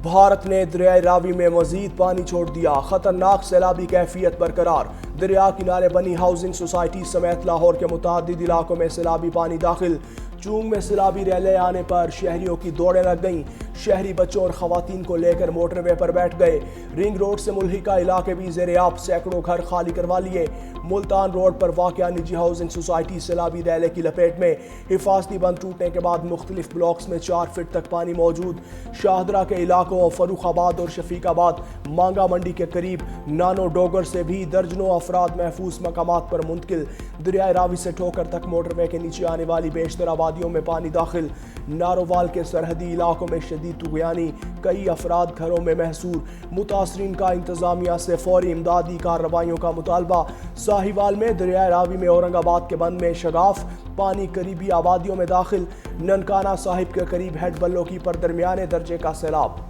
بھارت نے دریائے راوی میں مزید پانی چھوڑ دیا، خطرناک سیلابی کیفیت برقرار۔ دریا کنارے بنی ہاؤسنگ سوسائٹی سمیت لاہور کے متعدد علاقوں میں سیلابی پانی داخل۔ چونگ میں سیلابی ریلیں آنے پر شہریوں کی دوڑیں لگ گئیں، شہری بچوں اور خواتین کو لے کر موٹر وے پر بیٹھ گئے۔ رنگ روڈ سے ملحقہ علاقے بھی زیر آب، سینکڑوں گھر خالی کروا لیے۔ ملتان روڈ پر واقع نجی ہاؤسنگ سوسائٹی سیلابی ریلے کی لپیٹ میں، حفاظتی بند ٹوٹنے کے بعد مختلف بلاکس میں 4 فٹ تک پانی موجود۔ شاہدرہ کے علاقوں فروخ آباد اور شفیق آباد، مانگا منڈی کے قریب نانو ڈوگر سے بھی درجنوں افراد محفوظ مقامات پر منتقل۔ دریائے راوی سے ٹھوکر تک موٹر وے کے نیچے آنے والی بیشتر آبادیوں میں پانی داخل۔ نارووال کے سرحدی علاقوں میں شدید طغیانی، کئی افراد گھروں میں محصور۔ متاثرین کا انتظامیہ سے فوری امدادی کارروائیوں کا مطالبہ۔ ساہیوال میں دریائے راوی میں اورنگ آباد کے بند میں شگاف، پانی قریبی آبادیوں میں داخل۔ ننکانہ صاحب کے قریب ہیڈ بلوں کی پر درمیانے درجے کا سیلاب۔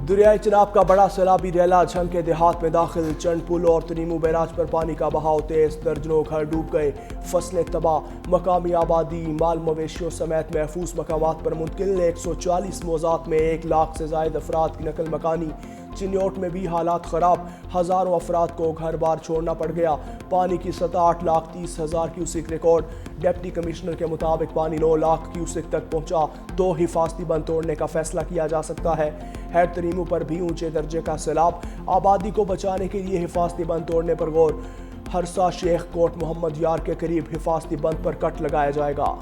دریائے چناب کا بڑا سیلابی ریلا جھنگ کے دیہات میں داخل۔ چنڈ پل اور تریمو بیراج پر پانی کا بہاؤ تیز، درجنوں گھر ڈوب گئے، فصلیں تباہ۔ مقامی آبادی مال مویشیوں سمیت محفوظ مقامات پر منتقل۔ 140 موضاعات میں 1 لاکھ سے زائد افراد کی نقل مکانی۔ چنیوٹ میں بھی حالات خراب، ہزاروں افراد کو گھر بار چھوڑنا پڑ گیا۔ پانی کی سطح 8,30,000 کیوسک ریکارڈ۔ ڈپٹی کمشنر کے مطابق پانی 9 لاکھ کیوسک تک پہنچا تو حفاظتی بند توڑنے کا فیصلہ کیا جا سکتا ہے۔ ہیڈ تریمو پر بھی اونچے درجے کا سیلاب، آبادی کو بچانے کے لیے حفاظتی بند توڑنے پر غور۔ ہرسا شیخ کوٹ محمد یار کے قریب حفاظتی بند پر کٹ لگایا جائے گا۔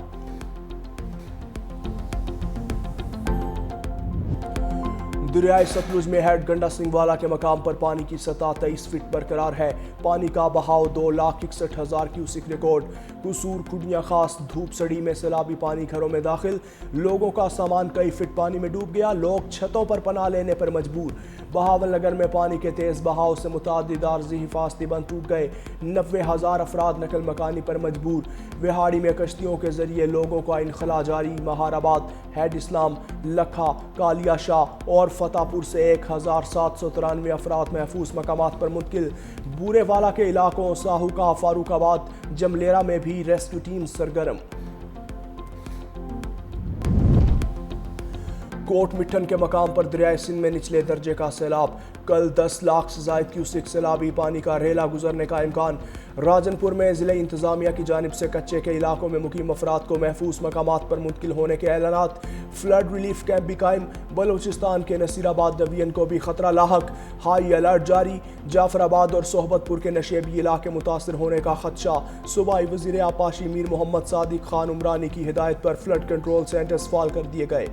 دریائے ستلج میں ہیڈ گنڈا سنگھ والا کے مقام پر پانی کی سطح 23 فٹ برقرار ہے۔ پانی کا بہاؤ 2,61,000 کیوسک ریکارڈ۔ قصور کھڈیاں خاص دھوپ سڑی میں سیلابی پانی گھروں میں داخل، لوگوں کا سامان کئی فٹ پانی میں ڈوب گیا، لوگ چھتوں پر پناہ لینے پر مجبور۔ بہاول نگر میں پانی کے تیز بہاؤ سے متعدد عارضی حفاظتی بند ٹوٹ گئے، 90,000 افراد نقل مکانی پر مجبور۔ وہاڑی میں کشتیوں کے ذریعے لوگوں کا انخلا جاری۔ مہار آباد، ہیڈ اسلام، لکھا، کالیا شاہ اور فتح پور سے 1,793 افراد محفوظ مقامات پر منتقل۔ بورے والا کے علاقوں ساہو کا، فاروق آباد، جملیرہ میں بھی ریسکیو ٹیم سرگرم۔ کوٹ مٹھن کے مقام پر دریائے سندھ میں نچلے درجے کا سیلاب، کل 10 لاکھ سے زائد کیوسک سیلابی پانی کا ریلا گزرنے کا امکان۔ راجن پور میں ضلع انتظامیہ کی جانب سے کچے کے علاقوں میں مقیم افراد کو محفوظ مقامات پر منتقل ہونے کے اعلانات۔ فلڈ ریلیف کیمپ بھی قائم۔ بلوچستان کے نصیر آباد ڈویژن کو بھی خطرہ لاحق، ہائی الرٹ جاری۔ جعفر آباد اور صحبت پور کے نشیبی علاقے متاثر ہونے کا خدشہ۔ صوبائی وزیر آبپاشی میر محمد صادق خان عمرانی کی ہدایت پر فلڈ کنٹرول سینٹرز فعال کر دیے گئے۔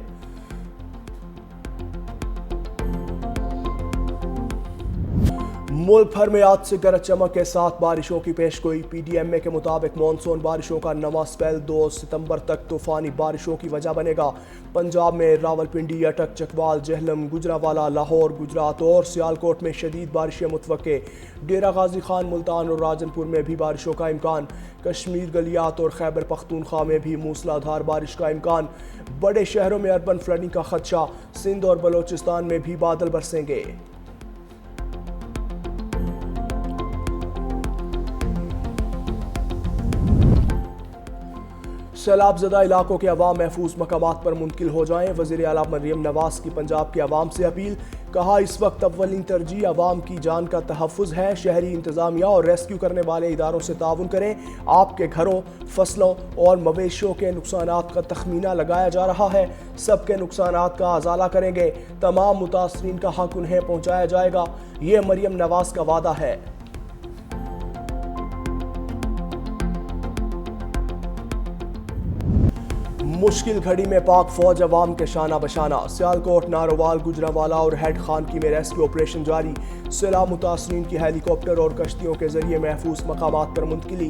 ملک بھر میں آج سے گرج چمک کے ساتھ بارشوں کی پیشگوئی۔ پی ڈی ایم اے کے مطابق مانسون بارشوں کا نواں سپیل 2 ستمبر تک طوفانی بارشوں کی وجہ بنے گا۔ پنجاب میں راولپنڈی، اٹک، چکوال، جہلم، گجرانوالہ، لاہور، گجرات اور سیالکوٹ میں شدید بارشیں متوقع۔ ڈیرہ غازی خان، ملتان اور راجن پور میں بھی بارشوں کا امکان۔ کشمیر گلیات اور خیبر پختونخوا میں بھی موسلا دھار بارش کا امکان۔ بڑے شہروں میں اربن فلڈنگ کا خدشہ۔ سندھ اور بلوچستان میں بھی بادل برسیں گے۔ سیلاب زدہ علاقوں کے عوام محفوظ مقامات پر منتقل ہو جائیں۔ وزیر اعلیٰ مریم نواز کی پنجاب کے عوام سے اپیل، کہا اس وقت اولین ترجیح عوام کی جان کا تحفظ ہے۔ شہری انتظامیہ اور ریسکیو کرنے والے اداروں سے تعاون کریں۔ آپ کے گھروں، فصلوں اور مویشیوں کے نقصانات کا تخمینہ لگایا جا رہا ہے، سب کے نقصانات کا ازالہ کریں گے، تمام متاثرین کا حق انہیں پہنچایا جائے گا، یہ مریم نواز کا وعدہ ہے۔ مشکل گھڑی میں پاک فوج عوام کے شانہ بشانہ۔ سیالکوٹ، نارووال، گجرانوالہ اور ہیڈ خانکی میں ریسکیو آپریشن جاری۔ سیلاب متاثرین کی ہیلی کاپٹر اور کشتیوں کے ذریعے محفوظ مقامات پر منتقلی۔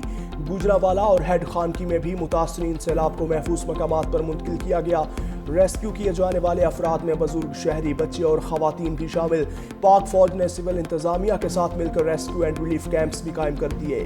گجرانوالہ اور ہیڈ خانکی میں بھی متاثرین سیلاب کو محفوظ مقامات پر منتقل کیا گیا۔ ریسکیو کیے جانے والے افراد میں بزرگ، شہری، بچے اور خواتین بھی شامل۔ پاک فوج نے سول انتظامیہ کے ساتھ مل کر ریسکیو اینڈ ریلیف کیمپس بھی قائم کر دیے۔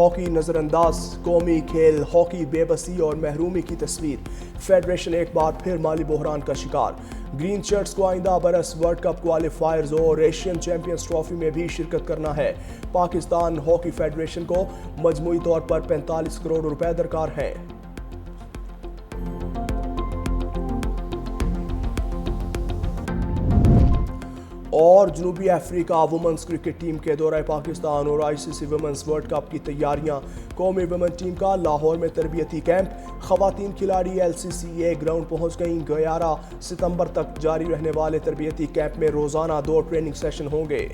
ہاکی نظر انداز، قومی کھیل ہاکی بے بسی اور محرومی کی تصویر، فیڈریشن ایک بار پھر مالی بحران کا شکار، گرین شرٹس کو آئندہ برس ورلڈ کپ کوالیفائرز اور ایشین چیمپئنز ٹرافی میں بھی شرکت کرنا ہے۔ پاکستان ہاکی فیڈریشن کو مجموعی طور پر 45 کروڑ روپے درکار ہیں۔ اور جنوبی افریقہ وومنز کرکٹ ٹیم کے دورہ پاکستان اور آئی سی سی وومنز ورلڈ کپ کی تیاریاں، قومی وومن ٹیم کا لاہور میں تربیتی کیمپ، خواتین کھلاڑی L C C a ground پہنچ گئیں۔ 11 ستمبر تک جاری رہنے والے تربیتی کیمپ میں روزانہ 2 ٹریننگ سیشن ہوں گے۔